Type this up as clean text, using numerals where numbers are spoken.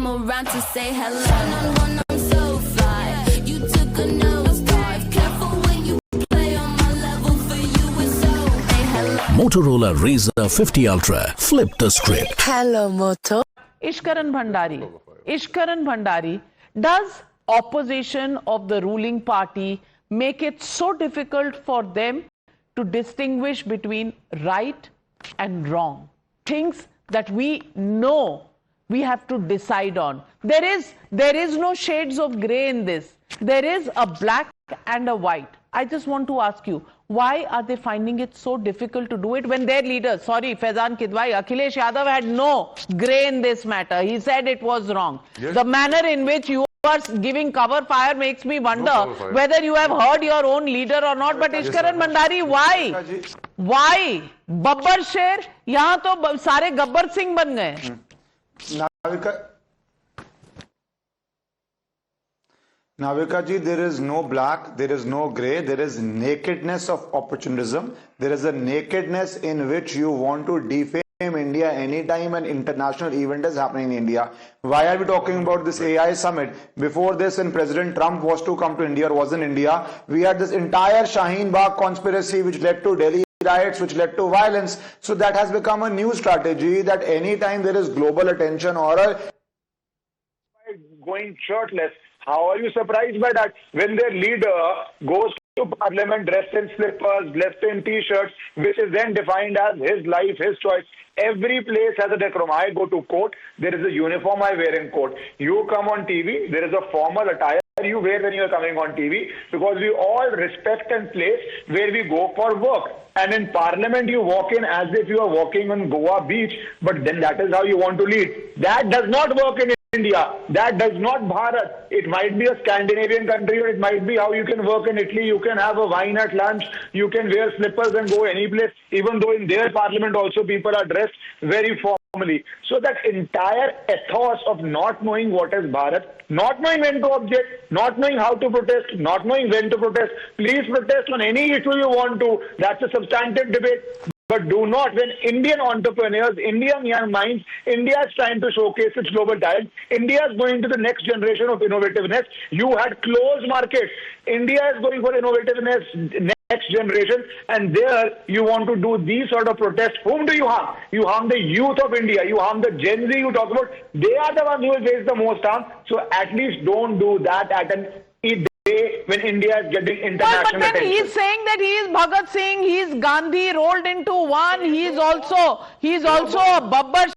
came around to say hello. One, I'm so fly. You took a nosedive. Careful when you play on my level. For you it's so. Hey, hello. Motorola Razr 50 Ultra. Flip the script. Hello, Moto. Ishkaran Bhandari, does opposition of the ruling party make it so difficult for them to distinguish between right and wrong? Things that we know we have to decide on. There is no shades of gray in this. There is a black and a white. I just want to ask you, why are they finding it so difficult to do it when their leader, Faizan Kidwai, Akhilesh Yadav had no gray in this matter. He said it was wrong. Yes. The manner in which you are giving cover fire makes me wonder whether you have heard your own leader or not. But Ishkaran Bhandari, why? Why? Babbar Sher, यहाँ तो सारे गब्बर सिंह बन गए. Navika ji, there is no black, there is no grey, there is nakedness of opportunism. There is a nakedness in which you want to defame India anytime an international event is happening in India. Why are we talking about this AI summit? Before this, when President Trump was to come to India or was in India, we had this entire Shaheen Bagh conspiracy which led to Delhi riots, which led to violence. So that has become a new strategy that anytime there is global attention or a going shirtless. How are you surprised by that? When their leader goes to parliament dressed in slippers, dressed in t-shirts, which is then defined as his life, his choice. Every place has a decorum. I go to court, there is a uniform I wear in court. You come on TV, there is a formal attire you wear when you are coming on TV, because we all respect and place where we go for work. And in parliament you walk in as if you are walking on Goa beach, but then that is how you want to lead. That does not work in India. That does not Bharat. It might be a Scandinavian country, or it might be how you can work in Italy. You can have a wine at lunch. You can wear slippers and go any place, even though in their parliament also people are dressed very formally. So that entire ethos of not knowing what is Bharat, not knowing when to object, not knowing how to protest, not knowing when to protest. Please protest on any issue you want to. That's a substantive debate. But do not, when Indian entrepreneurs, Indian young minds, India is trying to showcase its global talent. India is going to the next generation of innovativeness. You had closed markets. India is going for innovativeness next generation, and there you want to do these sort of protests. Whom do you harm? You harm the youth of India. You harm the Gen Z you talk about. They are the ones who will face the most harm. So at least don't do that at an day when India is getting international but then attention. he is saying that he is Bhagat Singh, he is Gandhi rolled into one. He is also a Babbar